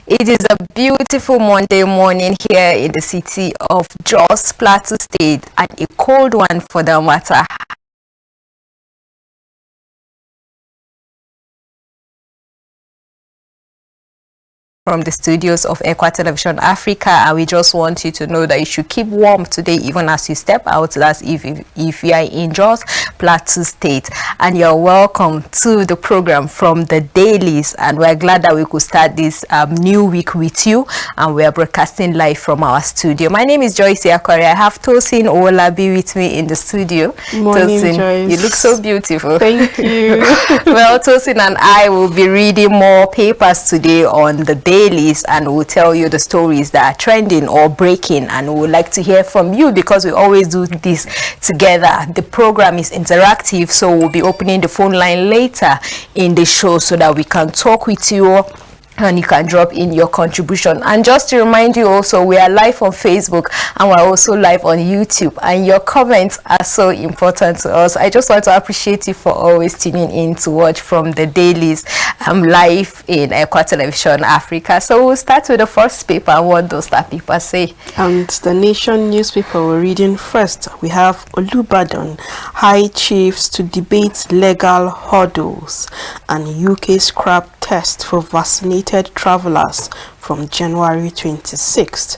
It is a beautiful Monday morning here in the city of Jos, Plateau State, and a cold one for the matter. From the studios of Equa Television Africa, and we just want you to know that you should keep warm today, even as you step out. That's if you are in Jos, Plateau State. And you're welcome to the program from the Dailies, and we're glad that we could start this new week with you, and we are broadcasting live from our studio. My name is Joyce Yakori. I have Tosin Olabi with me in the studio. Morning, Tosin, Joyce. you look so beautiful. Thank you. Well, Tosin and I will be reading more papers today on the Dailies, and we'll tell you the stories that are trending or breaking, and we would like to hear from you because we always do this together. The program is interactive, so we'll be opening the phone line later in the show so that we can talk with you and you can drop in your contribution. And just to remind you also, we are live on Facebook and we're also live on YouTube, and your comments are so important to us. I just want to appreciate you for always tuning in to watch from the Dailies live in Equa Television Africa. So we'll start with the first paper and what does that paper say? And the Nation newspaper we're reading first, we have Olubadan High Chiefs to debate legal hurdles, and UK scrap test for vaccinated travelers from January 26th.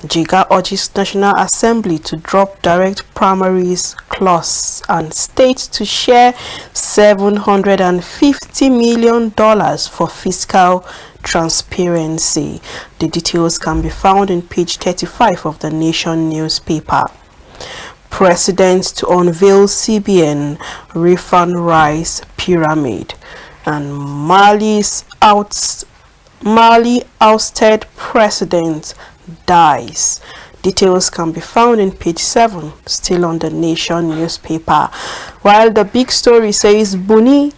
Jiga urges National Assembly to drop direct primaries clause and states to share $750 million for fiscal transparency. The details can be found in page 35 of the Nation newspaper. President to unveil CBN refund rice pyramid, and Mali ousted president dies. Details can be found in page 7, still on the Nation newspaper. While the big story says Buni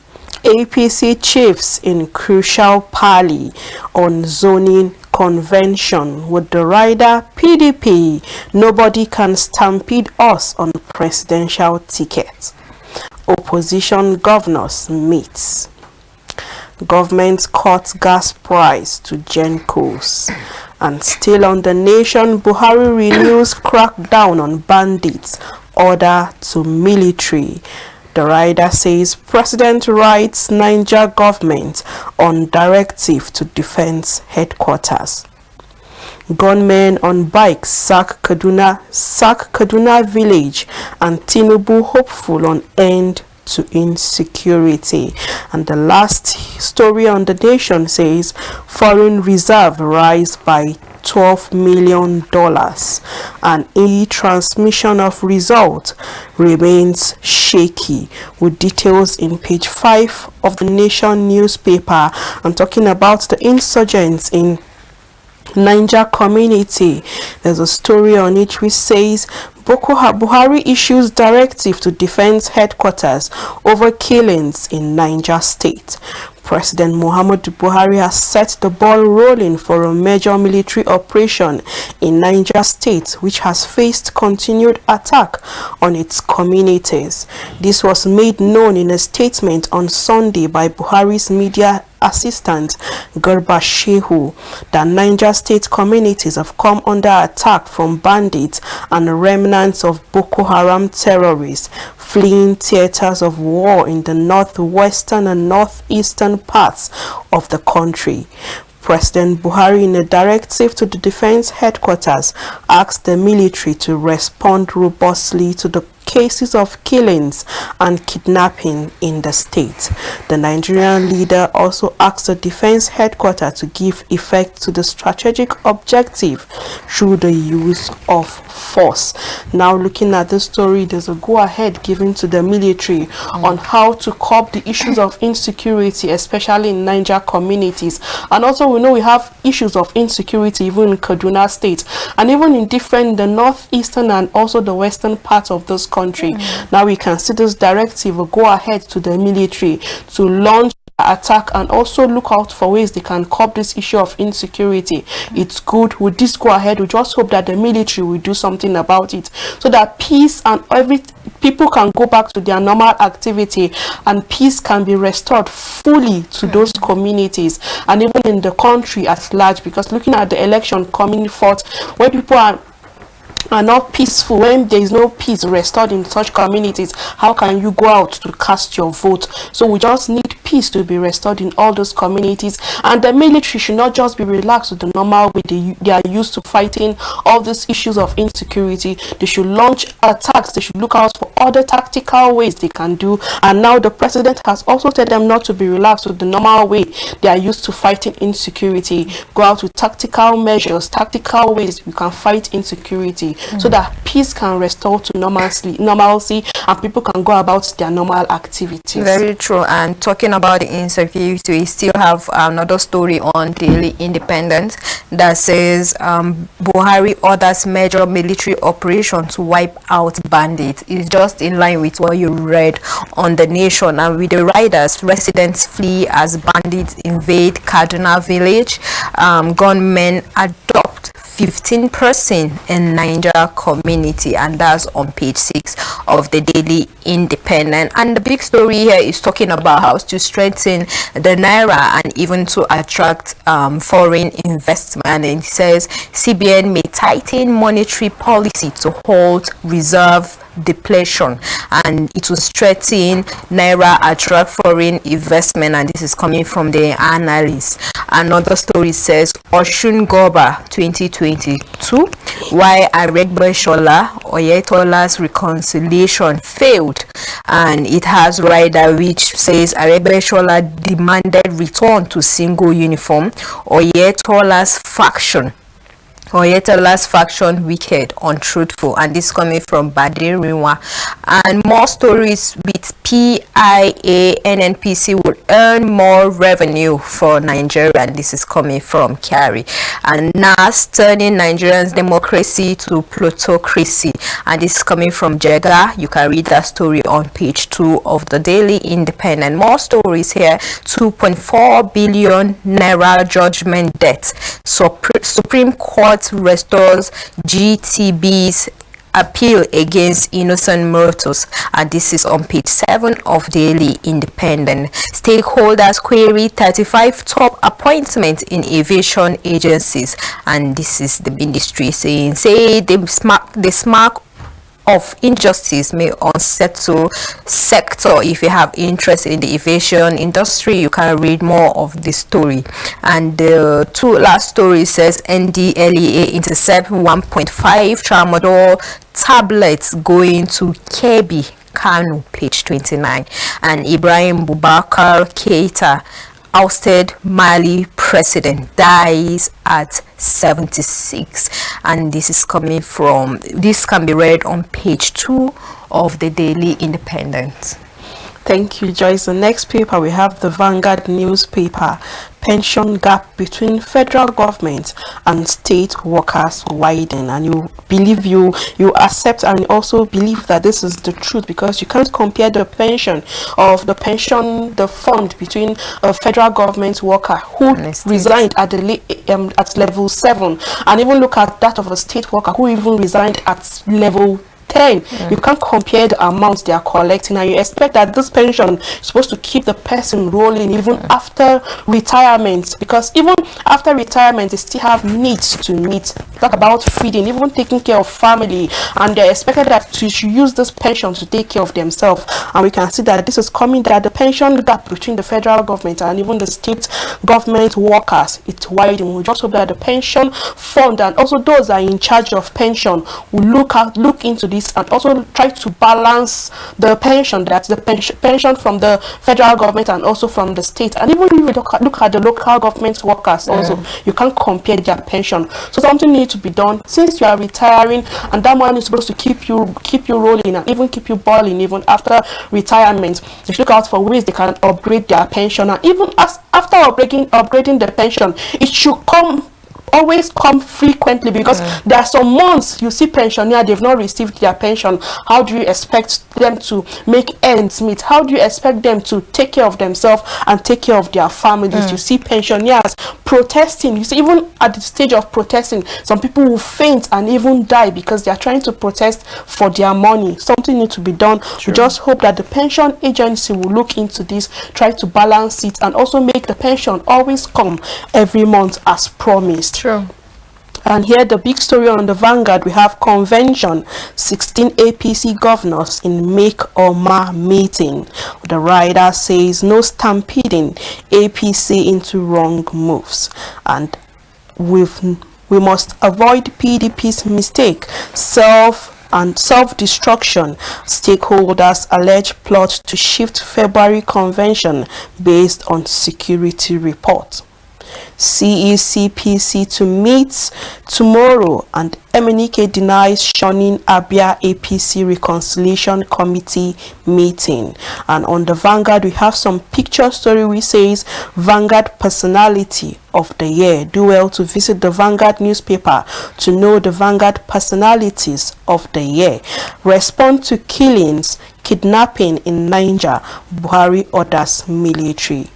APC chiefs in crucial parley on zoning convention with the rider PDP, nobody can stampede us on presidential ticket. Opposition governors meets. Government cuts gas price to Gencos. And still on the Nation, Buhari renews crackdown on bandits, order to military. The rider says President writes Niger government on directive to defense headquarters. Gunmen on bikes sack Kaduna village, and Tinubu hopeful on end to insecurity. And the last story on the Nation says foreign reserve rise by $12 million, and e-transmission of result remains shaky, with details in page 5 of the Nation newspaper. I'm talking about the insurgents in Niger community. There's a story on it which says Buhari issues directive to defense headquarters over killings in Niger state. President Muhammadu Buhari has set the ball rolling for a major military operation in Niger state, which has faced continued attack on its communities. This was made known in a statement on Sunday by Buhari's media assistant Garba Shehu that Niger state communities have come under attack from bandits and remnants of Boko Haram terrorists fleeing theaters of war in the northwestern and northeastern parts of the country. President Buhari, in a directive to the defense headquarters, asked the military to respond robustly to the cases of killings and kidnapping in the state. The Nigerian leader also asked the defense headquarters to give effect to the strategic objective through the use of force. Now, looking at this story, there's a go-ahead given to the military on how to curb the issues of insecurity, especially in Niger communities. And also, we know we have issues of insecurity even in Kaduna state, and even in the northeastern and also the western parts of this country. Now we can see this directive will go ahead to the military to launch attack and also look out for ways they can curb this issue of insecurity. It's good. With this go ahead, we just hope that the military will do something about it so that peace and people can go back to their normal activity and peace can be restored fully to those communities and even in the country at large. Because looking at the election coming forth, where people are not peaceful, when there is no peace restored in such communities, how can you go out to cast your vote? So we just need peace to be restored in all those communities, and the military should not just be relaxed with the normal way they are used to fighting all these issues of insecurity. They should launch attacks. They should look out for other tactical ways they can do, and now the president has also told them not to be relaxed with the normal way they are used to fighting insecurity. Go out with tactical measures, tactical ways we can fight insecurity, so that peace can restore to normalcy and people can go about their normal activities. Very true. And talking about the insecurity, we still have another story on Daily Independent that says Buhari orders major military operation to wipe out bandits. It's just in line with what you read on The Nation. And with the riders, residents flee as bandits invade Kaduna village. Gunmen adopt 15% in Niger community, and that's on page 6 of the Daily Independent. And the big story here is talking about how to strengthen the naira and even to attract foreign investment. And it says CBN may tighten monetary policy to halt reserve depletion, and it will strengthen naira, attract foreign investment, and this is coming from the analyst. Another story says Osun Goba 2022, why Aregbesola Oyetola's reconciliation failed, and it has rider which says Aregbesola demanded return to single uniform, Oyetola's faction wicked, untruthful, and this coming from Badiriwa. And more stories with PIA NNPC will earn more revenue for Nigeria, and this is coming from Kari. And NAS turning Nigerians democracy to plutocracy, and this is coming from Jega. You can read that story on page 2 of the Daily Independent. More stories here. 2.4 billion naira judgment debt. Supreme Court restores GTB's appeal against innocent murters, and this is on page 7 of Daily Independent. Stakeholders query 35 top appointments in aviation agencies, and this is the ministry saying the smack of injustice may unsettle sector. If you have interest in the aviation industry, you can read more of this story. And the two last stories says NDLEA intercept 1.5 tramadol tablets going to Kebbi, Kano, page 29. And Ibrahim Boubacar Keita, ousted Mali president, dies at 76, and this is coming from, this can be read on page 2 of the Daily Independent. Thank you, Joyce. The next paper we have the Vanguard newspaper. Pension gap between federal government and state workers widen, and you accept and also believe that this is the truth, because you can't compare the fund between a federal government worker who resigned at at level 7 and even look at that of a state worker who even resigned at level 10. You can't compare the amounts they are collecting, and you expect that this pension is supposed to keep the person rolling even after retirement, because even after retirement they still have needs to meet. Talk about feeding, even taking care of family, and they're expected that to use this pension to take care of themselves. And we can see that this is coming, that the pension gap between the federal government and even the state government workers, it's widening. We just hope that the pension fund and also those that are in charge of pension will look into this and also try to balance the pension, that's the pension from the federal government and also from the state. And even if you look at the local government workers also, you can't compare their pension. So something needs to be done, since you are retiring and that money is supposed to keep you rolling and even keep you balling even after retirement. They should look out for ways they can upgrade their pension, and even after upgrading the pension, it should come always come frequently, because there are some months you see pensioner, they've not received their pension. How do you expect them to make ends meet? How do you expect them to take care of themselves and take care of their families? You see pensioners protesting. You see, even at the stage of protesting, some people will faint and even die because they are trying to protest for their money. Something needs to be done. We just hope that the pension agency will look into this, try to balance it, and also make the pension always come every month as promised. True. And here the big story on the Vanguard, we have convention, 16 APC governors in make or ma meeting. The rider says no stampeding APC into wrong moves, and we must avoid PDP's mistake, self-destruction. Stakeholders allege plot to shift February convention based on security report. CECPC to meet tomorrow, and MNK denies shunning Abia APC Reconciliation Committee meeting. And on the Vanguard, we have some picture story which says Vanguard personality of the year. Do well to visit the Vanguard newspaper to know the Vanguard personalities of the year. Respond to killings, kidnapping in Niger, Buhari orders military.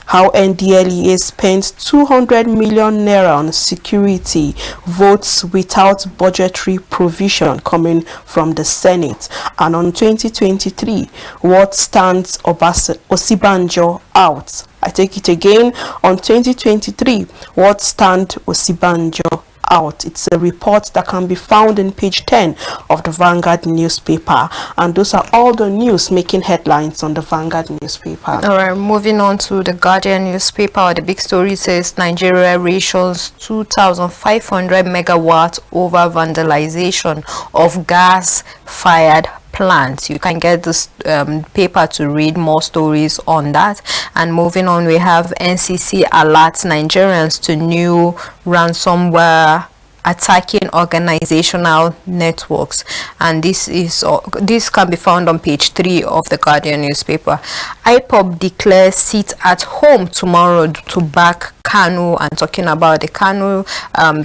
How NDLEA spends 200 million naira on security, votes without budgetary provision coming from the Senate. And on 2023, what stands Osibanjo out? I take it again. On 2023, what stand Osibanjo out? It's a report that can be found in page 10 of the Vanguard newspaper, and those are all the news making headlines on the Vanguard newspaper. All right, moving on to the Guardian newspaper. The big story says Nigeria rations 2,500 megawatts over vandalization of gas-fired plants. You can get this paper to read more stories on that. And moving on, we have NCC alerts Nigerians to new ransomware attacking organizational networks, and this can be found on page 3 of the Guardian newspaper. IPOB declares sit at home tomorrow to back Kanu, and talking about the Kanu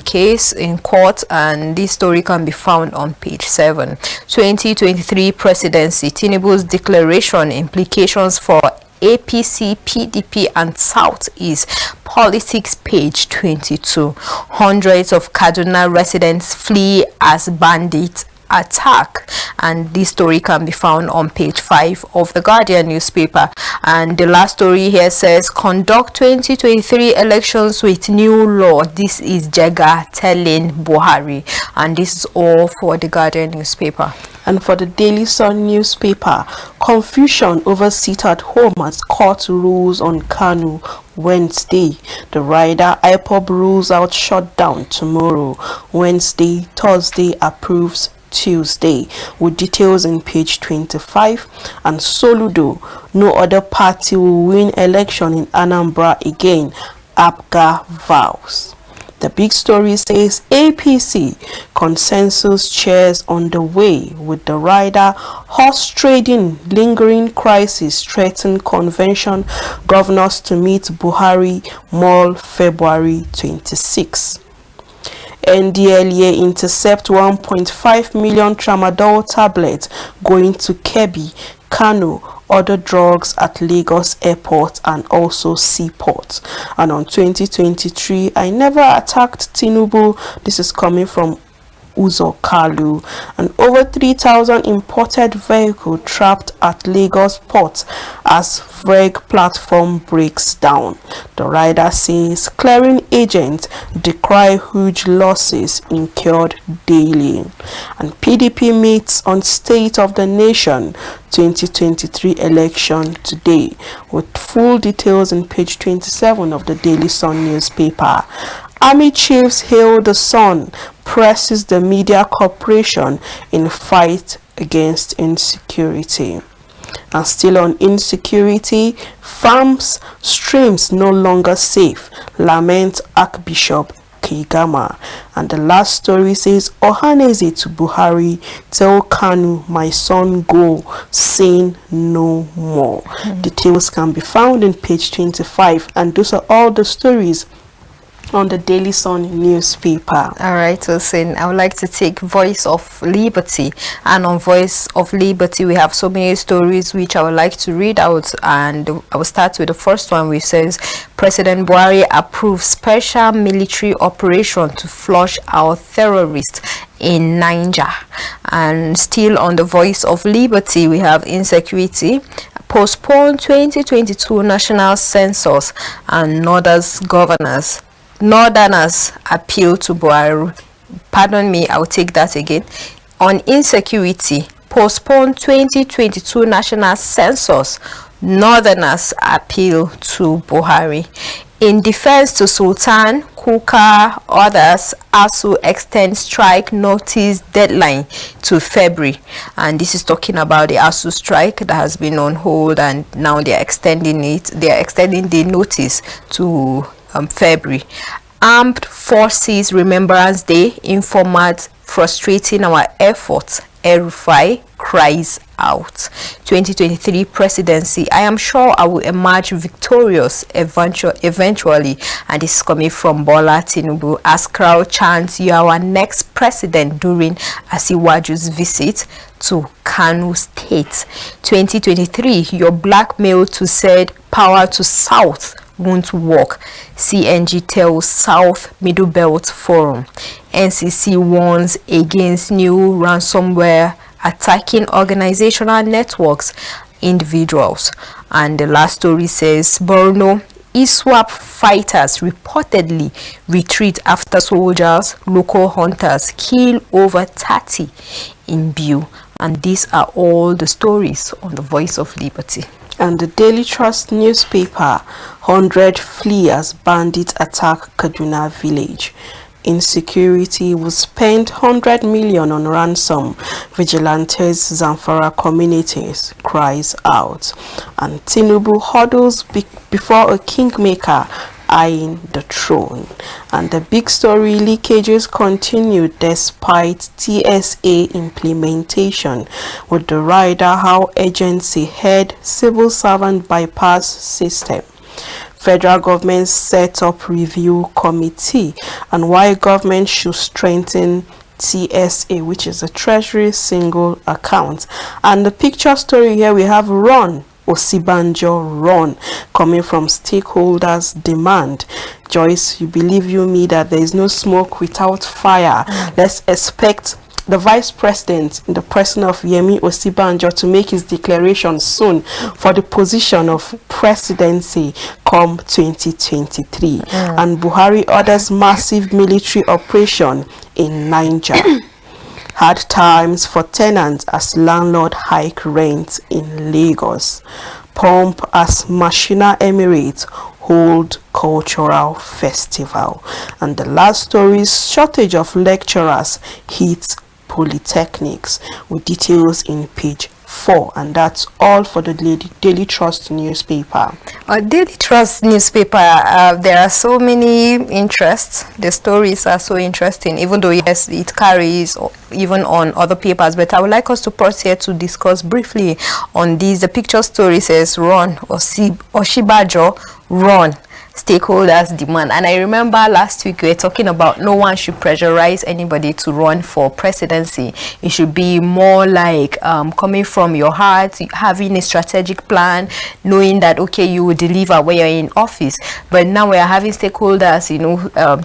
case in court, and this story can be found on page 7. 2023 presidency, Tinubu's declaration, implications for APC, PDP and Southeast politics, page 22. Hundreds of Kaduna residents flee as bandits attack, and this story can be found on page 5 of the Guardian newspaper. And the last story here says conduct 2023 elections with new law. This is Jega telling Buhari, and this is all for the Guardian newspaper. And for the Daily Sun newspaper, confusion over seat at home as court rules on Kanu Wednesday. The rider IPOB rules out shutdown tomorrow. Wednesday, Thursday approves Tuesday, with details in page 25. And Soludo, no other party will win election in Anambra again, APGA vows. The big story says APC consensus chairs on the way, with the rider horse trading lingering crisis threaten convention governors to meet Buhari Mall February 26. NDLEA intercept 1.5 million tramadol tablets going to Kebbi, Kano, other drugs at Lagos Airport and also Seaport. And on 2023, I never attacked Tinubu. This is coming from Uzo Kalu. And over 3,000 imported vehicle trapped at Lagos port as VREG platform breaks down. The rider says clearing agents decry huge losses incurred daily. And PDP meets on State of the Nation 2023 election today, with full details in page 27 of the Daily Sun newspaper. Army chiefs hail the sun, presses the media corporation in fight against insecurity. And still on insecurity, farms, streams no longer safe, lament Archbishop Kigama. And the last story says Ohaneze to Buhari, tell Kanu my son go, sin no more. Details can be found in page 25, and those are all the stories on the Daily Sun newspaper. All right, Tosin, I would like to take Voice of Liberty. And on Voice of Liberty, we have so many stories which I would like to read out. And I will start with the first one, which says, President Buhari approves special military operation to flush out terrorists in Niger. And still on the Voice of Liberty, we have insecurity. Postpone 2022 national census and Northerners appeal to Buhari. Pardon me, I'll take that again. On insecurity, postpone 2022 national census. Northerners appeal to Buhari. In defense to Sultan, Kuka, others, ASU extend strike notice deadline to February. And this is talking about the ASU strike that has been on hold, and now they are extending it. They are extending the notice to February. Armed Forces Remembrance Day informat frustrating our efforts. El-Rufai cries out. 2023 presidency. I am sure I will emerge victorious eventually. And this is coming from Bola Tinubu as crowd chants, "You are our next president" during Asiwaju's visit to Kano State. 2023, your blackmail to said power to South won't work. CNG tells South Middle Belt Forum. NCC warns against new ransomware attacking organizational networks, individuals. And the last story says, Borno ISWAP fighters reportedly retreat after soldiers, local hunters kill over 30 in Biu. And these are all the stories on the Voice of Liberty. And the Daily Trust newspaper, 100 flee as bandits attack Kaduna village. Insecurity will spend 100 million on ransom. Vigilantes Zamfara communities cries out. And Tinubu huddles before a kingmaker eyeing the throne. And the big story, leakages continue despite TSA implementation, with the rider how agency head civil servant bypass system. Federal government set up review committee, and why government should strengthen TSA, which is a treasury single account. And the picture story here, we have Run Osibanjo run, coming from stakeholders demand. Joyce, you believe you me that there is no smoke without fire. Let's expect the vice president in the person of Yemi Osibanjo to make his declaration soon for the position of presidency come 2023. And Buhari orders massive military operation in Niger. Hard times for tenants as landlord hike rent in Lagos. Pump as Machina Emirates hold cultural festival. And the last story is shortage of lecturers hits polytechnics, with details in page 4. And that's all for the Daily Trust newspaper. Daily Trust newspaper, there are so many interests. The stories are so interesting, even though yes, it carries even on other papers. But I would like us to pause here to discuss briefly on these. The picture story says, "Run Oshibajo, run." Stakeholders demand. And I remember last week we were talking about no one should pressurize anybody to run for presidency. It should be more like coming from your heart, having a strategic plan, knowing that okay, you will deliver when you're in office. But now we are having stakeholders,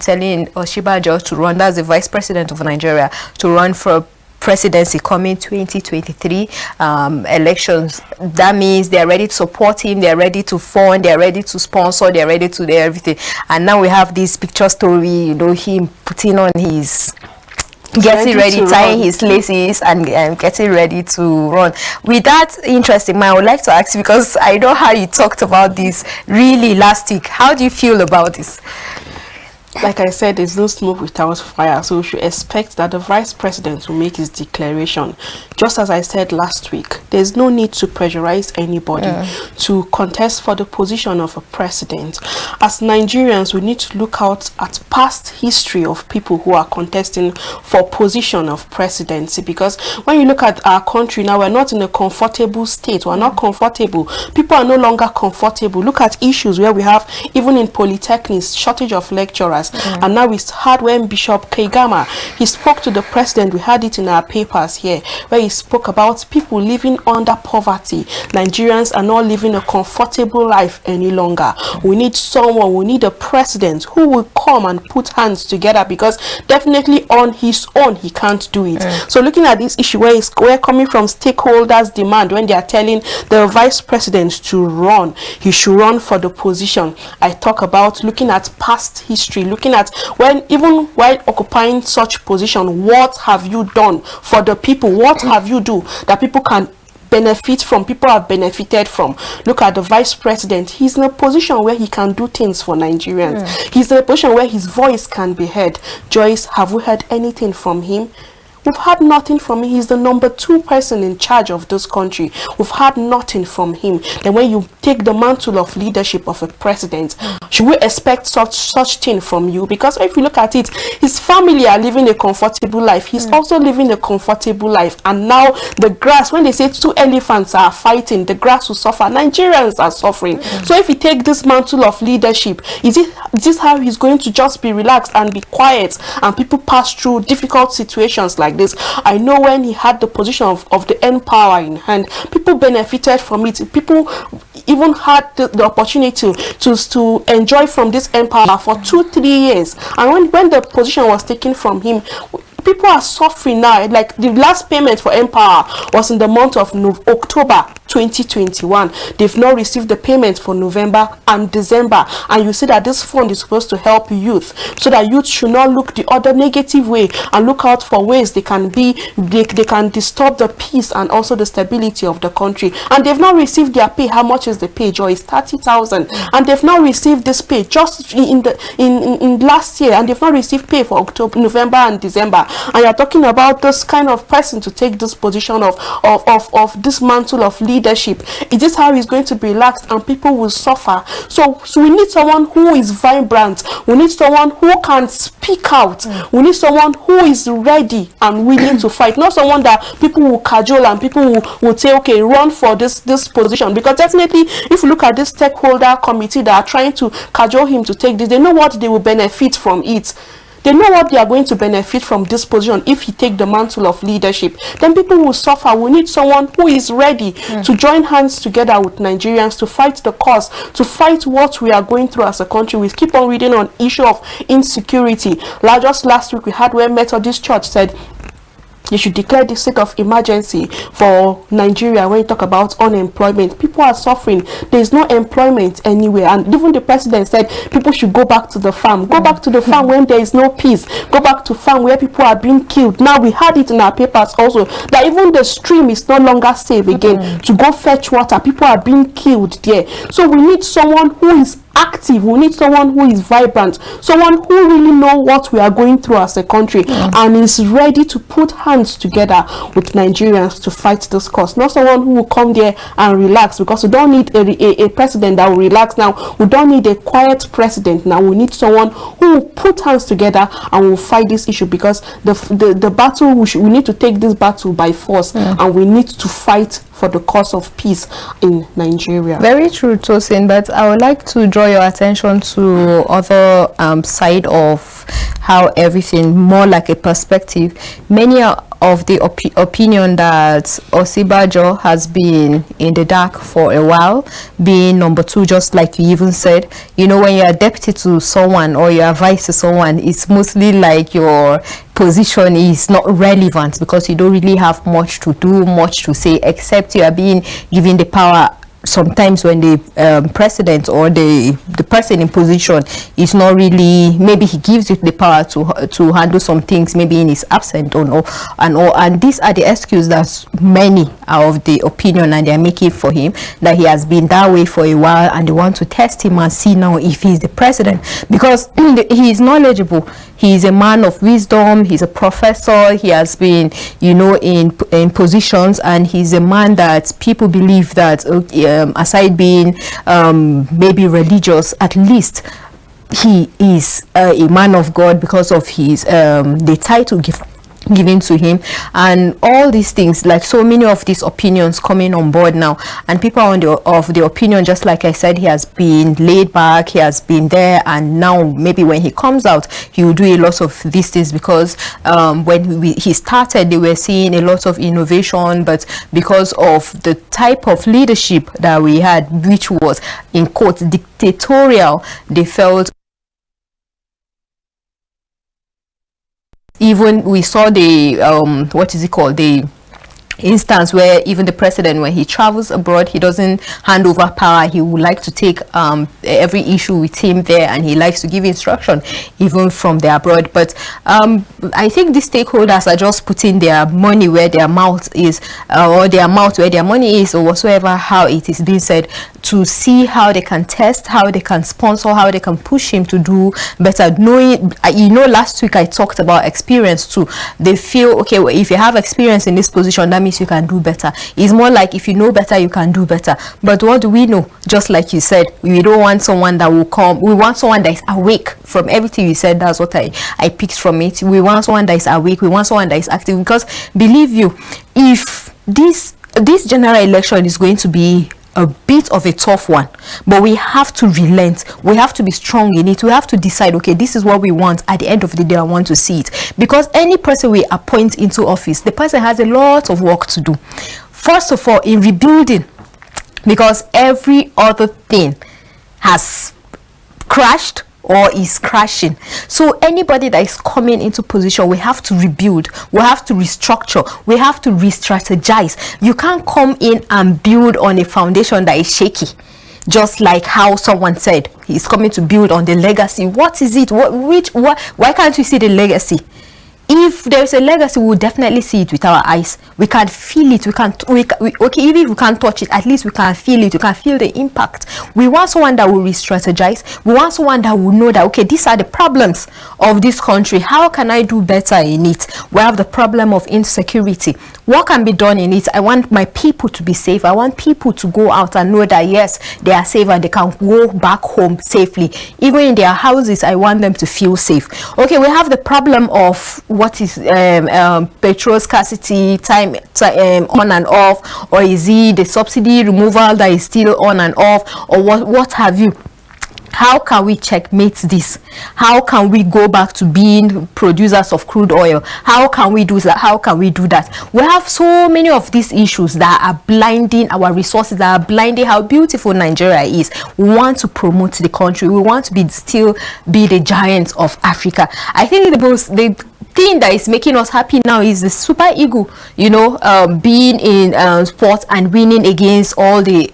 telling Oshibajo to run, that's the vice president of Nigeria, to run for presidency coming 2023 elections. That means they are ready to support him, they are ready to fund, they are ready to sponsor, they are ready to do everything. And now we have this picture story, him putting on his getting ready, tying his laces and getting ready to run. With that interesting mind, I would like to ask you, because I know how you talked about this really last week, how do you feel about this? Like I said, there's no smoke without fire, so we should expect that the vice president will make his declaration. Just as I said last week, there's no need to pressurize anybody to contest for the position of a president. As Nigerians, we need to look out at past history of people who are contesting for position of presidency, because when you look at our country now, we're not in a comfortable state. We're not comfortable. People are no longer comfortable. Look at issues where we have, even in polytechnics, shortage of lecturers. leaders. And now we had when Bishop Kegama, he spoke to the president. We had it in our papers here, where he spoke about people living under poverty. Nigerians are not living a comfortable life any longer. We need someone, we need a president who will come and put hands together, because definitely on his own he can't do it. So looking at this issue, where we're coming from stakeholders' demand, when they are telling the vice president to run, he should run for the position. I talk about looking at past history, looking at when, even while occupying such position, what have you done for the people? What have you do that people can benefit from, people have benefited from? Look at the vice president. He's in a position where he can do things for Nigerians. He's in a position where his voice can be heard. Joyce, have we heard anything from him? We've had nothing from him. He's the number 2 person in charge of this country. We've had nothing from him. Then when you take the mantle of leadership of a president, should we expect such thing from you? Because if you look at it, his family are living a comfortable life. He's also living a comfortable life. And now the grass, when they say 2 elephants are fighting, the grass will suffer. Nigerians are suffering. So if you take this mantle of leadership, is this how he's going to just be relaxed and be quiet and people pass through difficult situations like this? I know when he had the position of the N-Power in hand, people benefited from it. People even had the opportunity to enjoy from this N-Power for 2-3 years. And when the position was taken from him, people are suffering now. Like the last payment for N-Power was in the month of October 2021. They've not received the payment for November and December. And you see that this fund is supposed to help youth, so that youth should not look the other negative way and look out for ways they can disturb the peace and also the stability of the country. And they've not received their pay. How much is the pay, Joy? It's 30,000. And they've not received this pay just in last year, and they've not received pay for October, November and December. And you're talking about this kind of person to take this position of this mantle of leadership. Is this how he's going to be relaxed and people will suffer? So we need someone who is vibrant. We need someone who can speak out. We need someone who is ready and willing to fight. Not someone that people will cajole and people will say, okay, run for this position. Because definitely, if you look at this stakeholder committee that are trying to cajole him to take this, they know what they will benefit from it. They know what they are going to benefit from this position. If he take the mantle of leadership, then people will suffer. We need someone who is ready to join hands together with Nigerians to fight the cause, to fight what we are going through as a country. We keep on reading on issue of insecurity. Just last week we had where Methodist Church said you should declare the state of emergency for Nigeria. When you talk about unemployment, people are suffering. There is no employment anywhere. And even the president said people should go back to the farm. Go back to the farm when there is no peace. Go back to farm where people are being killed. Now we had it in our papers also that even the stream is no longer safe again to go fetch water. People are being killed there. So we need someone who is active. We need someone who is vibrant, someone who really know what we are going through as a country and is ready to put hands together with Nigerians to fight this cause. Not someone who will come there and relax, because we don't need a president that will relax now. We don't need a quiet president now. We need someone who will put hands together and will fight this issue, because the battle, we need to take this battle by force and we need to fight for the cause of peace in Nigeria. Very true, Tosin, but I would like to draw your attention to other side of how everything, more like a perspective. Many of the opinion that Osibajo has been in the dark for a while, being number 2, just like you even said. You know, when you are deputy to someone or you are vice to someone, it's mostly like your position is not relevant, because you don't really have much to do, much to say, except you are being given the power. Sometimes when the president or the person in position is not really, maybe he gives you the power to handle some things, maybe in his absence and these are the excuses that many are of the opinion, and they are making for him, that he has been that way for a while, and they want to test him and see now if he's the president, because he is knowledgeable. He is a man of wisdom. He's a professor. He has been, you know, in positions, and he's a man that people believe that, aside being maybe religious, at least he is a man of God, because of his the title given to him, and all these things, like so many of these opinions coming on board now, and people are of the opinion, just like I said, he has been laid back, he has been there, and now maybe when he comes out he will do a lot of these things, because when he started, they were seeing a lot of innovation, but because of the type of leadership that we had, which was in quotes dictatorial, they felt. Even we saw the what is it called, the instance where even the president, when he travels abroad, he doesn't hand over power. He would like to take every issue with him there, and he likes to give instruction even from there abroad. But I think the stakeholders are just putting their money where their mouth is, or their mouth where their money is, or whatsoever, how it is being said, to see how they can test, how they can sponsor, how they can push him to do better. Knowing, you know, last week I talked about experience too. They feel, okay, well, if you have experience in this position, that means you can do better. It's more like if you know better, you can do better. But what do we know? Just like you said, we don't want someone that will come. We want someone that is awake. From everything you said, that's what I picked from it. We want someone that is awake. We want someone that is active, because believe you, if this general election is going to be a bit of a tough one, but we have to relent, we have to be strong in it, we have to decide, okay, this is what we want. At the end of the day, I want to see it, because any person we appoint into office, the person has a lot of work to do. First of all, in rebuilding, because every other thing has crashed or is crashing. So anybody that is coming into position, we have to rebuild, we have to restructure, we have to re-strategize. You can't come in and build on a foundation that is shaky. Just like how someone said, he's coming to build on the legacy. What is it? Why can't we see the legacy? If there's a legacy, we'll definitely see it with our eyes. We can feel it. Okay, even if we can't touch it, at least we can feel it. We can feel the impact. We want someone that will re-strategize. We want someone that will know that, okay, these are the problems of this country. How can I do better in it? We have the problem of insecurity. What can be done in it? I want my people to be safe. I want people to go out and know that, yes, they are safe and they can go back home safely. Even in their houses, I want them to feel safe. Okay, we have the problem of what is petrol scarcity, time on and off, or is it the subsidy removal that is still on and off, or what have you? How can we checkmate this? How can we go back to being producers of crude oil? How can we do that? How can we do that? We have so many of these issues that are blinding our resources, that are blinding how beautiful Nigeria is. We want to promote the country. We want to still be the giants of Africa. I think the thing that is making us happy now is the Super Eagle, you know, being in sports and winning against all the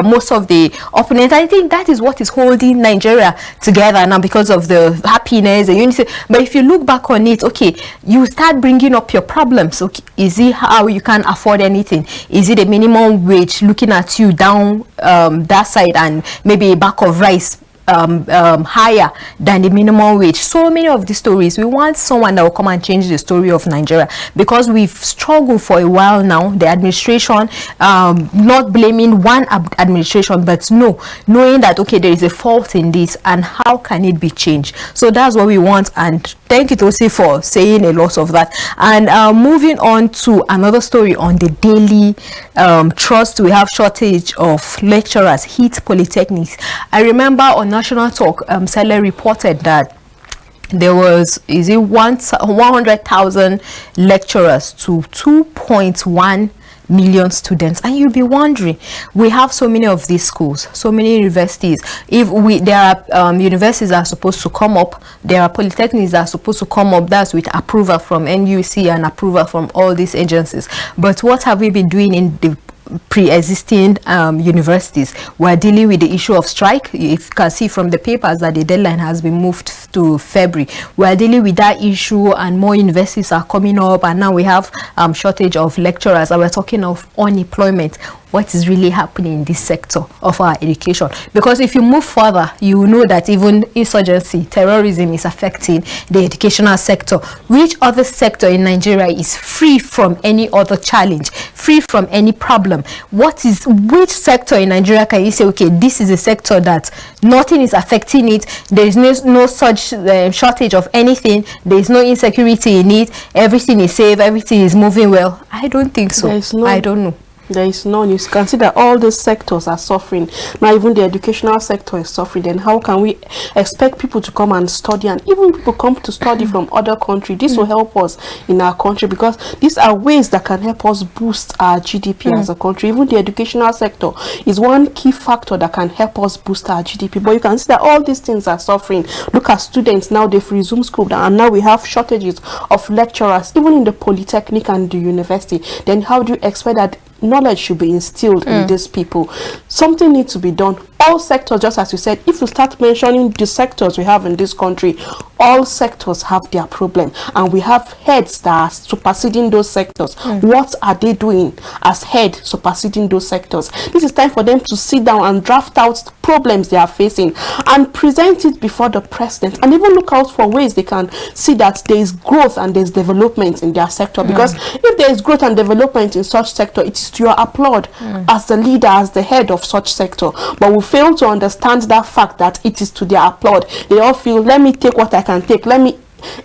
most of the opponents. I think that is what is holding Nigeria together now, because of the happiness, the unity. But if you look back on it, okay, you start bringing up your problems. Okay, is it how you can't afford anything? Is it a minimum wage looking at you down that side, and maybe a bag of rice higher than the minimum wage? So many of the stories, we want someone that will come and change the story of Nigeria, because we've struggled for a while now. The administration, not blaming one administration, but knowing that, okay, there is a fault in this, and how can it be changed? So that's what we want. And thank you, Tosi, for saying a lot of that. And moving on to another story on the Daily Trust, we have shortage of lecturers hit polytechnics. I remember on National Talk, Sele reported that there was 100,000 lecturers to 2.1 million students. And you'll be wondering, we have so many of these schools, so many universities. There are universities that are supposed to come up, there are polytechnics that are supposed to come up, that's with approval from NEWS.c and approval from all these agencies. But what have we been doing in the pre-existing universities? We're dealing with the issue of strike. You can see from the papers that the deadline has been moved to February. We're dealing with that issue, and more universities are coming up, and now we have shortage of lecturers, and we're talking of unemployment. what is really happening in this sector of our education. Because if you move further, you will know that even insurgency, terrorism is affecting the educational sector. Which other sector in Nigeria is free from any other challenge, free from any problem? Which sector in Nigeria can you say, okay, this is a sector that nothing is affecting it, there is no such shortage of anything, there is no insecurity in it, everything is safe, everything is moving well? I don't think so. I don't know. There is none. You consider all these sectors are suffering. Now even the educational sector is suffering. Then how can we expect people to come and study? And even people come to study from other countries. This will help us in our country, because these are ways that can help us boost our GDP as a country. Even the educational sector is one key factor that can help us boost our GDP. But you can see that all these things are suffering. Look at students now, they've resumed school, and now we have shortages of lecturers, even in the polytechnic and the university. Then how do you expect that knowledge should be instilled in these people? Something needs to be done. All sectors, just as you said, if you start mentioning the sectors we have in this country, all sectors have their problem, and we have heads that are superseding those sectors. What are they doing as head superseding those sectors? This is time for them to sit down and draft out problems they are facing and present it before the president, and even look out for ways they can see that there is growth and there is development in their sector. Because if there is growth and development in such sector, it is to your applaud as the leader, as the head of such sector. But we fail to understand that fact that it is to their applaud. They all feel, let me take what I can take, let me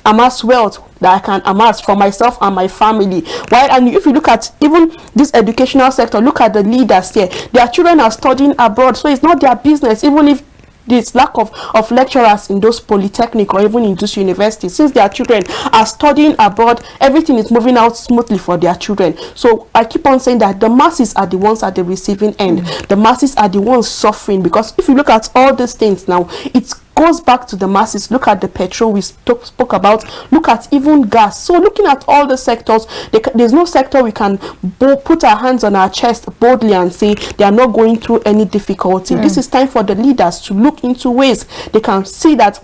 amass wealth that I can amass for myself and my family. Why? And if you look at even this educational sector, look at the leaders here. Their children are studying abroad, so it's not their business. Even if this lack of lecturers in those polytechnic or even in those universities, since their children are studying abroad, everything is moving out smoothly for their children. So I keep on saying that the masses are the ones at the receiving end. The masses are the ones suffering, because if you look at all these things now, it's goes back to the masses. Look at the petrol we spoke about. Look at even gas. So looking at all the sectors, there's no sector we can put our hands on our chest boldly and say they are not going through any difficulty. This is time for the leaders to look into ways they can see that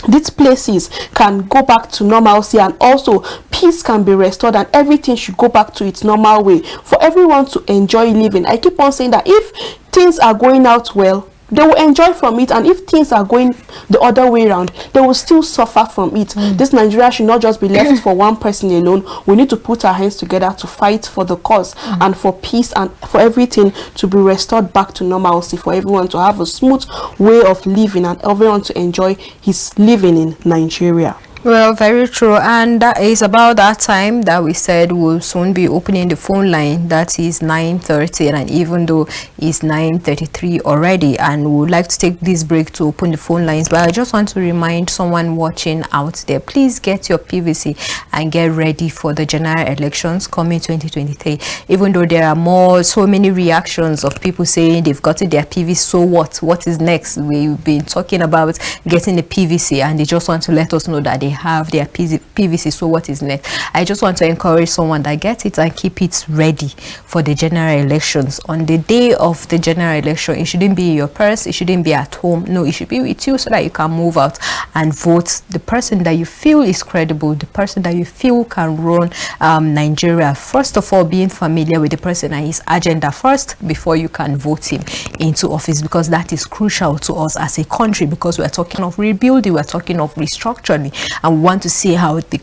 these places can go back to normalcy, and also peace can be restored, and everything should go back to its normal way for everyone to enjoy living. I keep on saying that if things are going out well, they will enjoy from it, and if things are going the other way around, they will still suffer from it. This Nigeria should not just be left for one person alone. We need to put our hands together to fight for the cause and for peace, and for everything to be restored back to normalcy, for everyone to have a smooth way of living, and everyone to enjoy his living in Nigeria. Well, very true. And that is about that time that we said we'll soon be opening the phone line. That is 9:30, and even though it's 9:33 already, and we would like to take this break to open the phone lines, but I just want to remind someone watching out there, please get your PVC and get ready for the general elections coming 2023. Even though there are so many reactions of people saying they've gotten their PVC, so what is next? We've been talking about getting the PVC, and they just want to let us know that they have their PVC, so what is next? I just want to encourage someone that get it and keep it ready for the general elections. On the day of the general election, it shouldn't be in your purse, it shouldn't be at home. No, it should be with you, so that you can move out and vote the person that you feel is credible, the person that you feel can run Nigeria. First of all, being familiar with the person and his agenda first before you can vote him into office, because that is crucial to us as a country, because we are talking of rebuilding, we are talking of restructuring, and we want to see how the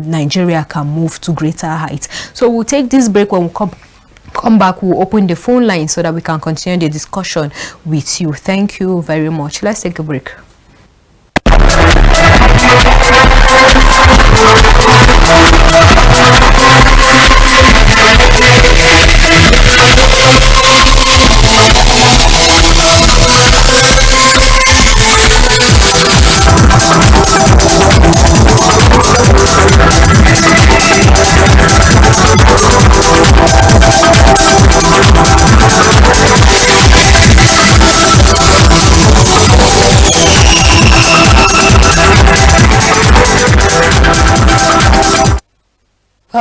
Nigeria can move to greater heights. So we'll take this break. When we come back, we'll open the phone line so that we can continue the discussion with you. Thank you very much. Let's take a break.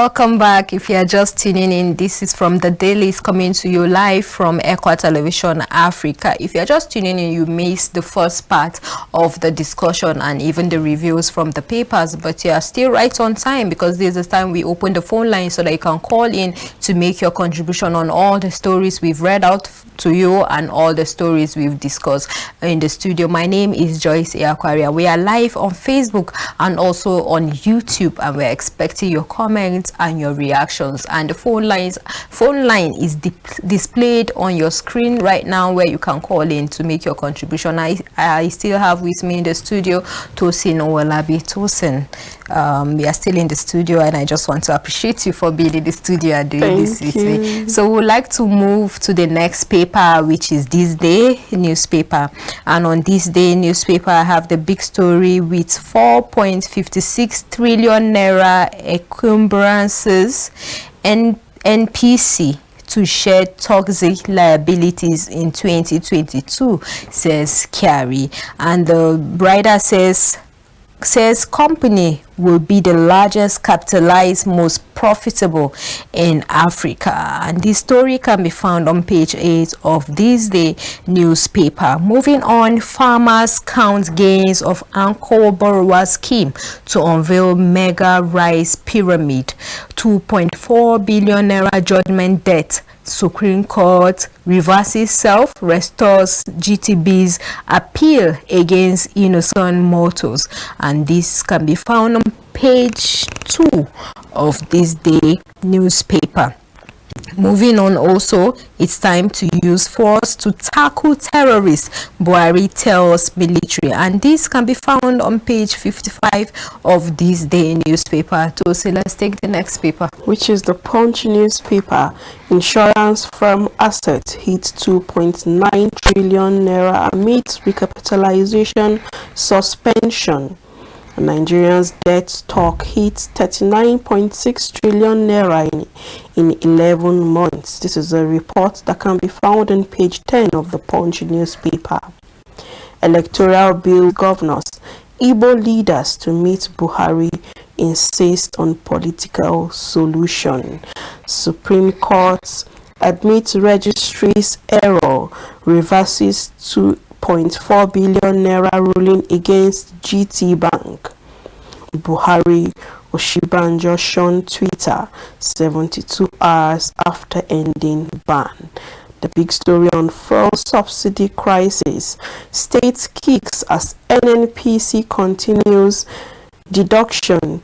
Welcome back. If you are just tuning in, this is from the Dailies coming to you live from Equa Television Africa. If you are just tuning in, you missed the first part of the discussion and even the reviews from the papers, but you are still right on time because this is the time we open the phone line so that you can call in to make your contribution on all the stories we've read out to you and all the stories we've discussed in the studio. My name is Joyce Aquaria. We are live on Facebook and also on YouTube, and we're expecting your comments and your reactions. And the phone line is displayed on your screen right now, where you can call in to make your contribution. I still have with me in the studio Tosin Owolabi. Tosin, we are still in the studio, and I just want to appreciate you for being in the studio and doing this with me. So we'd like to move to the next paper, which is This Day newspaper. And on This Day newspaper, I have the big story with 4.56 trillion naira encumbrances and NPC to share toxic liabilities in 2022, says Carey. And the writer says company will be the largest capitalized, most profitable in Africa. And this story can be found on page 8 of This Day newspaper. Moving on, farmers count gains of Anchor borrower scheme to unveil mega rice pyramid. 2.4 billion naira judgment debt. Supreme Court reverses self, restores GTB's appeal against innocent mortals. And this can be found on page 2 of This Day newspaper. Moving on, also, it's time to use force to tackle terrorists, Buhari tells military. And this can be found on page 55 of This Day newspaper. So let's take the next paper, which is the Punch newspaper. Insurance firm asset hits 2.9 trillion naira amidst recapitalization suspension. Nigerians' debt stock hits 39.6 trillion naira in 11 months. This is a report that can be found on page 10 of the Punch newspaper. Electoral bill governors, Igbo leaders to meet Buhari, insist on political solution. Supreme Court admits registry's error, reverses 2.4 billion naira ruling against GT Bank. Buhari Oshibanjo shun Twitter 72 hours after ending ban. The big story on fuel subsidy crisis. States kicks as NNPC continues deduction.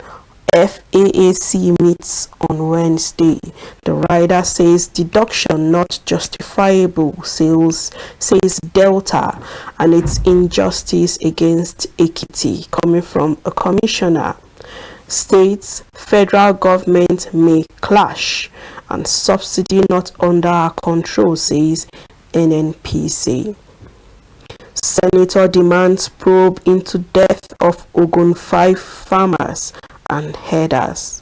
FAAC meets on Wednesday. The rider says deduction not justifiable, says Delta, and its injustice against Ekiti, coming from a commissioner. States, federal government may clash, and subsidy not under our control, says NNPC. Senator demands probe into death of Ogun 5 farmers and headers.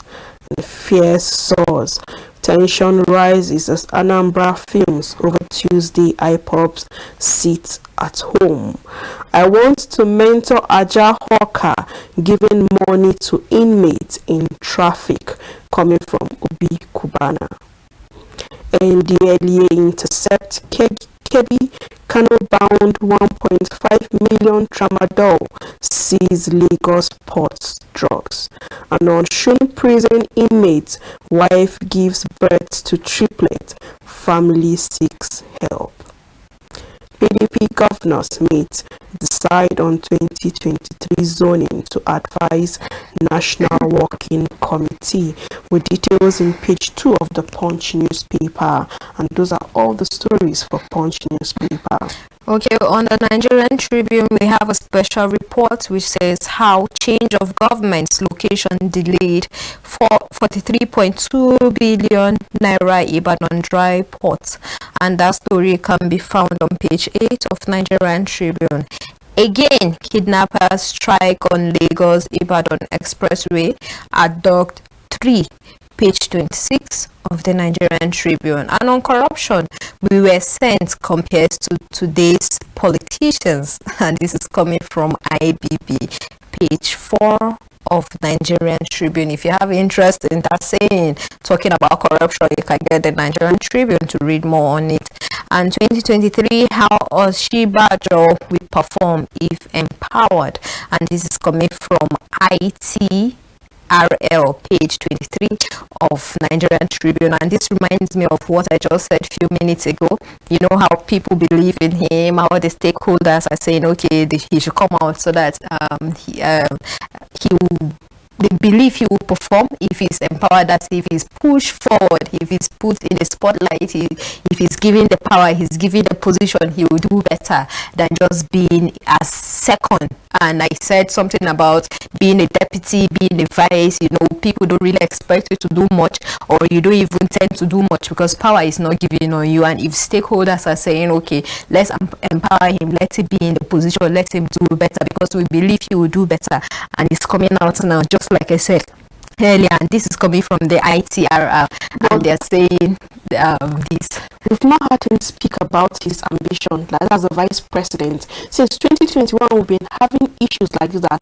And fierce soars. Tension rises as Anambra films over Tuesday IPOBs sit at home. I want to mentor Aja Hawker giving money to inmates in traffic, coming from Obi Kubana. NDLEA intercept Kebbi Kano bound 1.5 million tramadol, sees Lagos ports drugs. And on Shun prison inmates, wife gives birth to triplet, family seeks help. PDP governors meet, decide on 2023 zoning to advise National Working Committee, with details in page 2 of the Punch newspaper. And those are all the stories for Punch newspaper. Okay, on the Nigerian Tribune, we have a special report which says how change of government's location delayed for 43.2 billion naira Ibadan dry port. And that story can be found on page 8 of Nigerian Tribune. Again, kidnappers strike on Lagos Ibadan Expressway at Dock 3, page 26 of the Nigerian Tribune. And on corruption, we were sent compared to today's politicians, and this is coming from IBB, page 4 of Nigerian Tribune. If you have interest in that saying, talking about corruption, you can get the Nigerian Tribune to read more on it. And 2023, how Oshibajo will perform if empowered, and this is coming from ITRL, page 23 of Nigerian Tribune. And this reminds me of what I just said a few minutes ago. You know how people believe in him, how the stakeholders are saying, okay, he should come out so that they believe he will perform if he's empowered, that if he's pushed forward, if he's put in the spotlight, if he's given the power, he's given the position, he will do better than just being a second. And I said something about being a deputy, being a vice. You know, people don't really expect you to do much, or you don't even tend to do much because power is not given on you. And if stakeholders are saying, okay, let's empower him, let him be in the position, let him do better because we believe he will do better, and it's coming out now, just like I said earlier, and this is coming from the ITRL, and they're saying this. We've not heard him speak about his ambition, like as a vice president. Since 2021, we've been having issues like that.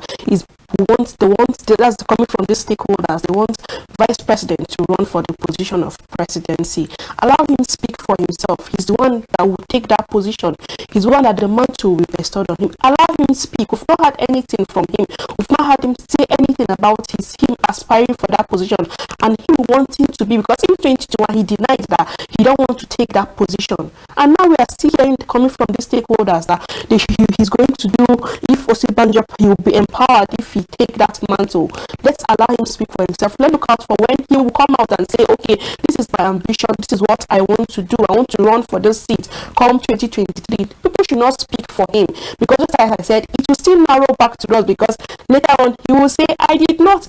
That's coming from the stakeholders. They want vice president to run for the position of presidency. Allow him speak for himself. He's the one that will take that position. He's the one that the mantle will be bestowed on him. Allow him speak. We've not heard anything from him. We've not heard him say anything about him aspiring for that position and him wanting to be, because in 2021 he denied that he don't want to take that position, and now we are still hearing coming from the stakeholders that he's going to do, if Osibanjo, he will be empowered if he take that mantle. Let's allow him speak for himself. Let's look out for when he will come out and say, okay, this is my ambition, this is what I want to do, I want to run for this seat come 2023. People should not speak for him, because just as I said, it will still narrow back to us, because later on he will say, I did not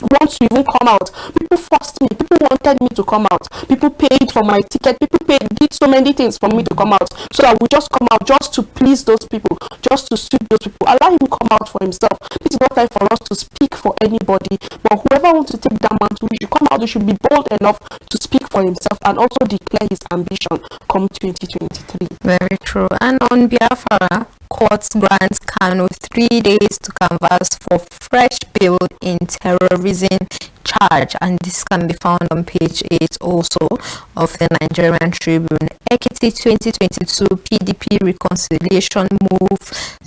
want to even come out. People forced me. People wanted me to come out. People paid for my ticket. People did so many things for me to come out. So I would just come out just to please those people, just to suit those people. Allow him to come out for himself. This is not time for us to speak for anybody. But whoever wants to take that mantle, he should come out. He should be bold enough to speak for himself and also declare his ambition come 2023. Very true. And on Biafra, court grants Kano 3 days to canvass for fresh bill in terrorism charge, and this can be found on page 8 also of the Nigerian Tribune. Ekiti 2022 PDP reconciliation move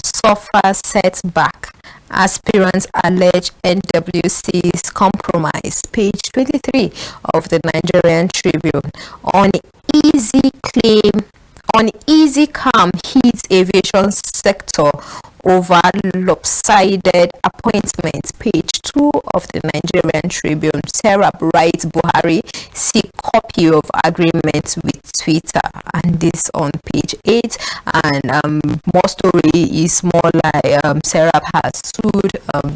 suffers setback. Aspirants allege NWC's compromise. Page 23 of the Nigerian Tribune. Uneasy calm hits aviation sector over lopsided appointments. Page 2 of the Nigerian Tribune. Serap writes Buhari seek copy of agreement with Twitter, and this on page 8. And more story is more like Serap has sued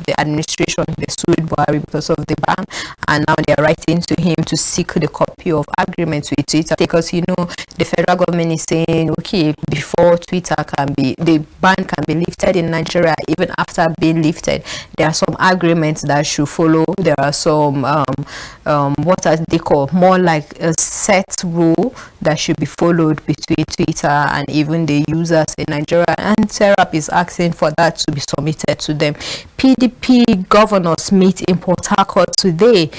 the administration. They sued Buhari because of the ban, and now they are writing to him to seek the copy of agreement with Twitter, because you know the federal government is saying, okay, before Twitter the ban can be lifted in Nigeria, even after being lifted, there are some agreements that should follow. There are some what are they called, more like a set rule that should be followed between Twitter and even the users in Nigeria, and Serap is asking for that to be submitted to them. PDP governors meet in Port Harcourt today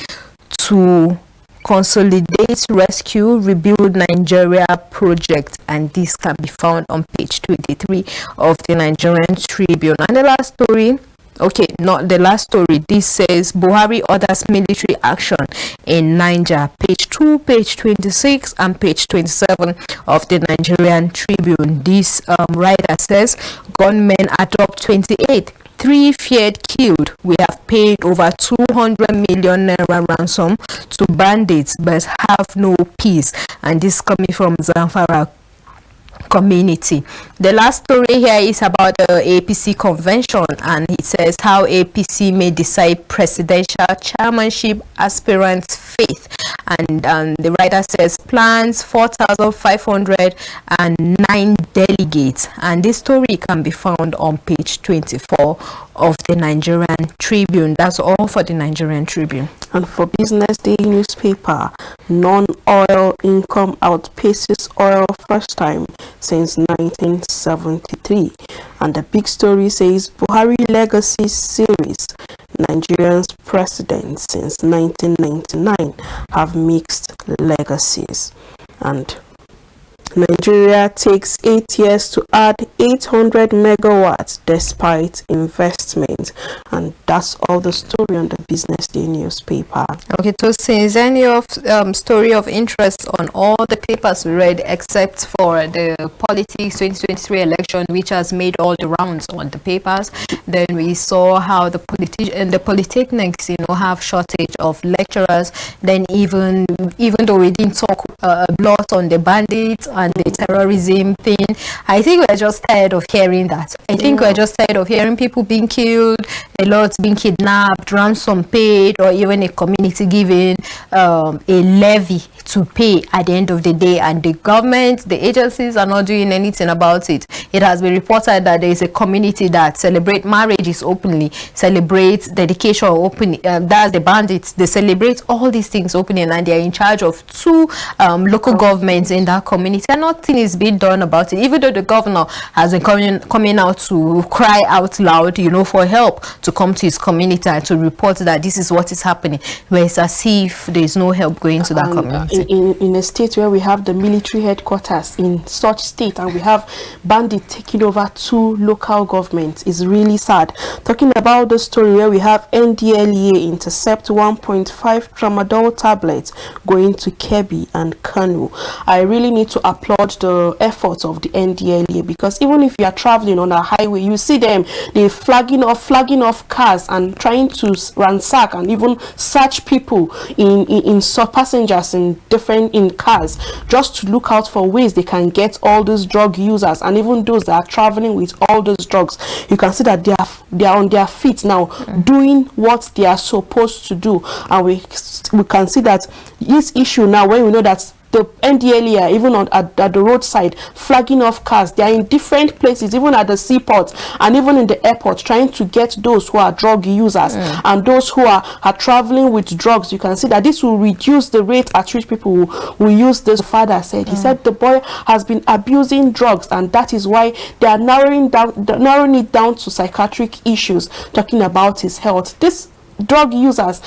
to consolidate rescue rebuild Nigeria project, and this can be found on page 23 of the Nigerian Tribune. And the last story, okay, not the last story, this says Buhari orders military action in Niger. Page 2, page 26 and page 27 of the Nigerian Tribune. This writer says gunmen adopt 28, 3 feared killed. We have paid over 200 million naira ransom to bandits but have no peace. And this coming from Zamfara community. The last story here is about the APC convention, and it says how APC may decide presidential chairmanship aspirants' fate. And the writer says plans 4,509 delegates, and this story can be found on page 24 of the Nigerian Tribune. That's all for the Nigerian Tribune. And for Business Day newspaper, non-oil income outpaces oil first time since 1973. And the big story says Buhari Legacy Series. Nigeria's presidents since 1999 have mixed legacies. And Nigeria takes 8 years to add 800 megawatts despite investment. And that's all the story on the Business Day newspaper. Okay, so since any of story of interest on all the papers we read except for the politics 2023 election, which has made all the rounds on the papers, then we saw how the polytechnics, have shortage of lecturers. Then even though we didn't talk a lot on the bandits and the terrorism thing, I think we're just tired of hearing that. I think we're just tired of hearing people being killed, a lot being kidnapped, ransom paid, or even a community giving a levy to pay at the end of the day, and the government, the agencies are not doing anything about it. It has been reported that there is a community that celebrate marriages openly, celebrates dedication openly, that's the bandits. They celebrate all these things openly, and they are in charge of 2 local governments in that community, and nothing is being done about it, even though the governor has been coming out to cry out loud, for help to come to his community and to report that this is what is happening, where it's as if there is no help going to that community. In a state where we have the military headquarters in such state, and we have bandits taking over 2 local governments, is really sad. Talking about the story where we have NDLEA intercept 1.5 tramadol tablets going to Kebbi and Kanu. I really need to applaud the efforts of the NDLEA, because even if you are traveling on a highway, you see them, they flagging off cars and trying to ransack and even search people in passengers in cars, just to look out for ways they can get all these drug users and even those that are traveling with all those drugs. You can see that they are on their feet now, doing what they are supposed to do. And we can see that this issue now, when we know that the NDLEA, even at the roadside, flagging off cars, they are in different places, even at the seaport and even in the airport, trying to get those who are drug users and those who are traveling with drugs. You can see that this will reduce the rate at which people will use this. Father said, he said the boy has been abusing drugs, and that is why they are narrowing it down to psychiatric issues, talking about his health. This drug users,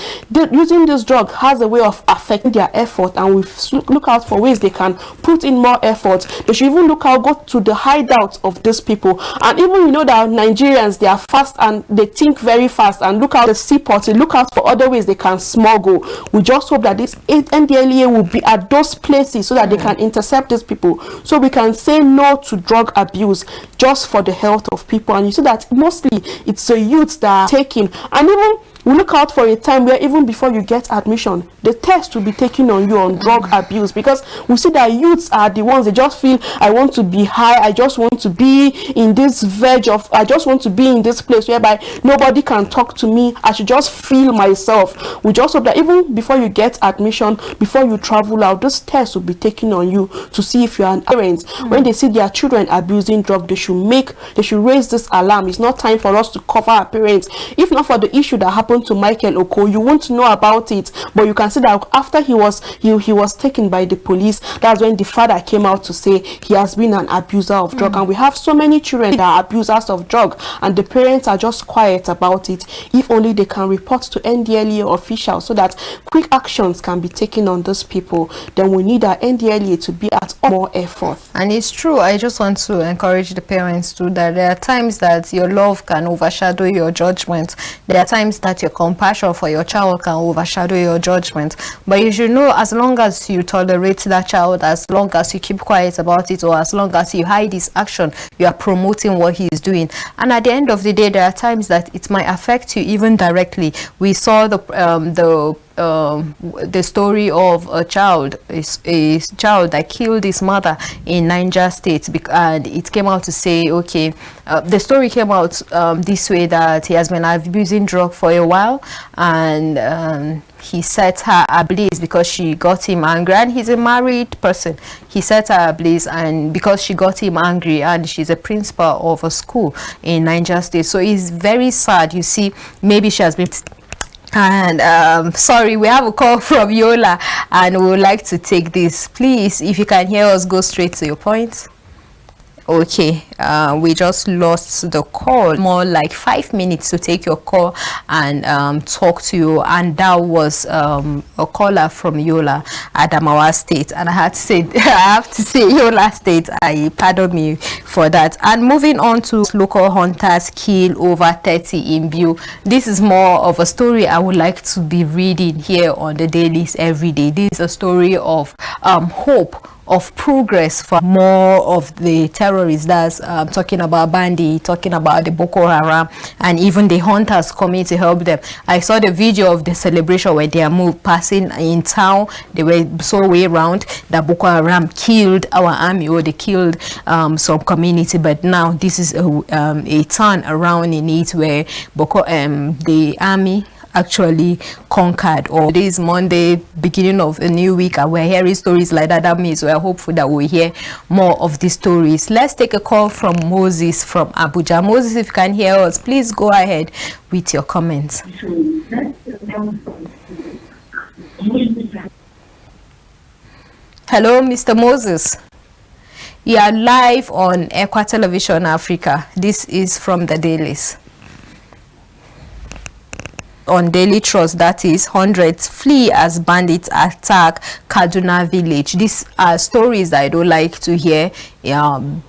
using this drug has a way of affecting their effort, and we look out for ways they can put in more effort. They should even go to the hideout of these people. And even that Nigerians, they are fast and they think very fast, and look out the seaport, they look out for other ways they can smuggle. We just hope that this NDLEA will be at those places so that they can intercept these people, so we can say no to drug abuse just for the health of people. And you see that mostly it's the youth that are taking, and even we look out for a time where even before you get admission, the test will be taken on you on drug abuse, because we see that youths are the ones, they just feel, I want to be high, I just want to be in this verge of, I just want to be in this place whereby nobody can talk to me, I should just feel myself. We just hope that even before you get admission, before you travel out, this test will be taken on you to see if you are an parent. When they see their children abusing drug, they should raise this alarm. It's not time for us to cover our parents. If not for the issue that happened to Michael Oko, you won't know about it, but you can see that after he was taken by the police, that's when the father came out to say he has been an abuser of drug. And we have so many children that are abusers of drug, and the parents are just quiet about it. If only they can report to NDLEA officials so that quick actions can be taken on those people, then we need our NDLEA to be at more effort. And it's true, I just want to encourage the parents too, that there are times that your love can overshadow your judgment. There are times that your compassion for your child can overshadow your judgment. But you should know, as long as you tolerate that child, as long as you keep quiet about it, or as long as you hide his action, you are promoting what he is doing. And at the end of the day, there are times that it might affect you even directly. We saw the story of a child that killed his mother in Niger State, and it came out to say, okay, the story came out this way, that he has been abusing drug for a while, and he set her ablaze because she got him angry, and he's a married person. He set her ablaze, and because she got him angry, and she's a principal of a school in Niger State. So it's very sad. You see, maybe she has been. And sorry, we have a call from Yola, and we would like to take this. Please, if you can hear us, go straight to your point. Okay, we just lost the call. More like 5 minutes to take your call and talk to you. And that was a caller from Yola, Adamawa State. And I had to say, I have to say Yola State. Pardon me for that. And moving on to local hunters kill over 30 in Biu. This is more of a story I would like to be reading here on the dailies every day. This is a story of hope, of progress for more of the terrorists. That's talking about Bandi, talking about the Boko Haram, and even the hunters coming to help them. I saw the video of the celebration where they are passing in town. They were so way around that Boko Haram killed our army, or they killed some community. But now this is a turn around in it where the army actually conquered. Or this Monday, beginning of a new week, and we're hearing stories like that. That means we're hopeful that we'll hear more of these stories. Let's take a call from Moses from Abuja. Moses, if you can hear us, please go ahead with your comments. Hello, Mr. Moses. You are live on Equa Television Africa. This is from the Dailies. On Daily Trust, that is, hundreds flee as bandits attack Kaduna village. These are stories that I don't like to hear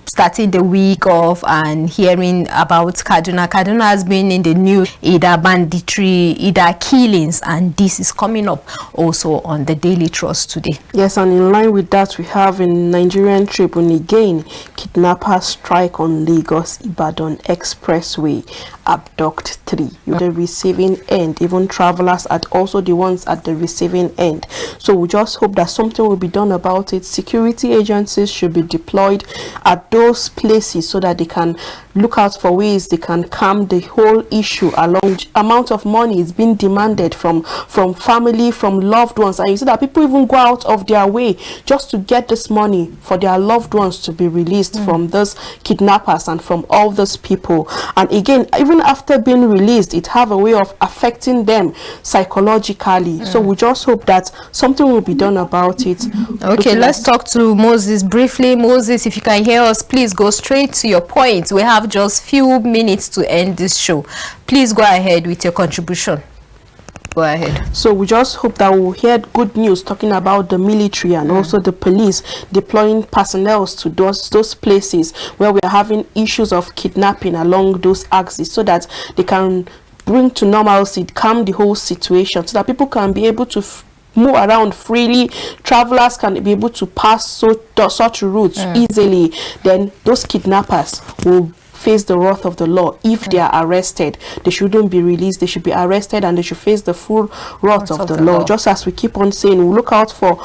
starting the week off and hearing about Kaduna. Kaduna has been in the news, either banditry, either killings, and this is coming up also on the Daily Trust today. Yes, and in line with that, we have in Nigerian Tribune again, kidnappers strike on Lagos-Ibadan Expressway, abduct 3. The receiving end, even travelers are also the ones at the receiving end. So we just hope that something will be done about it. Security agencies should be deployed at those places so that they can look out for ways they can calm the whole issue along. Amount of money is being demanded from family, from loved ones, and you see that people even go out of their way just to get this money for their loved ones to be released from those kidnappers and from all those people. And again, even after being released, it have a way of affecting them psychologically. So we just hope that something will be done about it. Okay, let's talk to Moses briefly. Moses, if you can hear us, please go straight to your point. We have just few minutes to end this show. Please go ahead with your contribution. Go ahead. So we just hope that we'll hear good news talking about the military and also the police deploying personnel to those places where we're having issues of kidnapping along those axes, so that they can bring to normalcy, calm the whole situation, so that people can be able to move around freely. Travelers can be able to pass such routes easily. Then those kidnappers will face the wrath of the law. If they are arrested, they shouldn't be released. They should be arrested and they should face the full wrath of the law. Just as we keep on saying, we'll look out for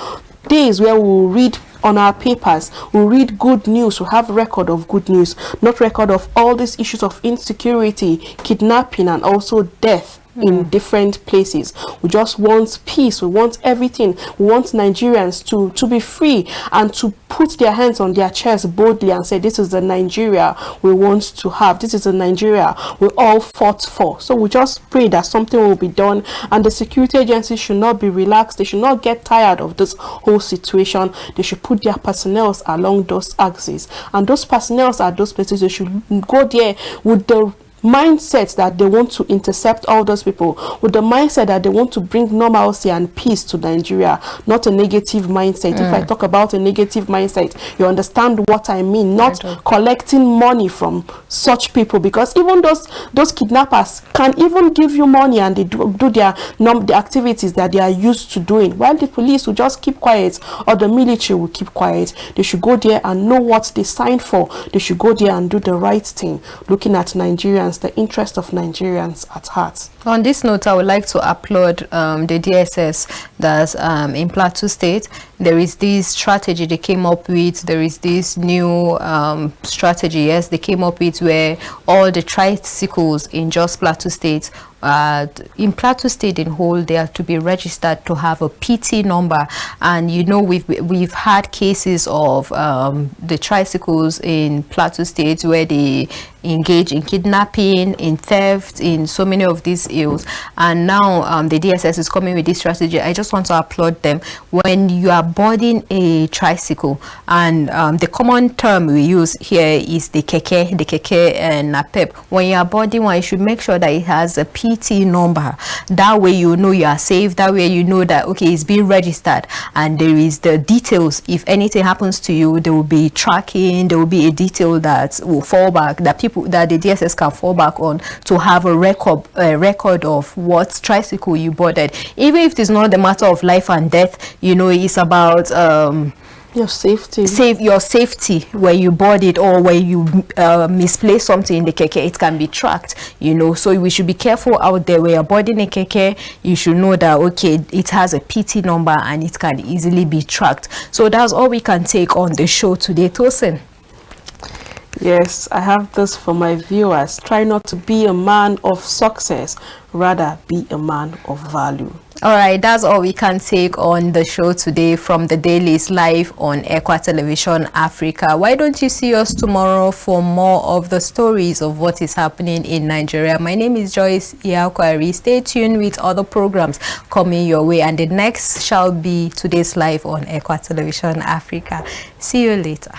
days where we'll read on our papers, we'll read good news, we'll have record of good news, not record of all these issues of insecurity, kidnapping, and also death in different places. We just want peace. We want everything. We want Nigerians to be free and to put their hands on their chest boldly and say, this is the Nigeria we want to have. This is the Nigeria we all fought for. So we just pray that something will be done, and the security agencies should not be relaxed. They should not get tired of this whole situation. They should put their personnel along those axes, and those personnel at those places, they should go there with the mindset that they want to intercept all those people, with the mindset that they want to bring normalcy and peace to Nigeria, not a negative mindset. If I talk about a negative mindset, you understand what I mean. Not collecting money from such people, because even those kidnappers can even give you money and they do the activities that they are used to doing, while the police will just keep quiet, or the military will keep quiet. They should go there and know what they signed for. They should go there and do the right thing, looking at Nigerians, the interest of Nigerians at heart. On this note, I would like to applaud the DSS that's in Plateau State. There is this strategy they came up with. There is this new strategy, yes, they came up with, where all the tricycles in just Plateau State, in Plateau State in whole, they are to be registered to have a PT number. And you know, we've had cases of the tricycles in Plateau State where they engage in kidnapping, in theft, in so many of these ills. And now the DSS is coming with this strategy. I just want to applaud them. When you are boarding a tricycle, and the common term we use here is the keke and napep. When you are boarding one, you should make sure that it has a PT number. That way you know you are safe. That way you know that, okay, it's being registered, and there is the details. If anything happens to you, there will be tracking, there will be a detail that will fall back, that the DSS can fall back on to have a record of what tricycle you boarded. Even if it's not the matter of life and death, you know, it's about your safety. Your safety when you board it, or when you misplace something in the keke, it can be tracked, you know. So we should be careful out there. When you're boarding a keke, you should know that, okay, it has a PT number and it can easily be tracked. So that's all we can take on the show today, Tosin. Yes, I have this for my viewers. Try not to be a man of success, rather be a man of value. All right, that's all we can take on the show today from the Dailies live on Equa Television Africa. Why don't you see us tomorrow for more of the stories of what is happening in Nigeria? My name is Joyce Iakwari. Stay tuned with other programs coming your way, and the next shall be today's live on Equa Television Africa. See you later.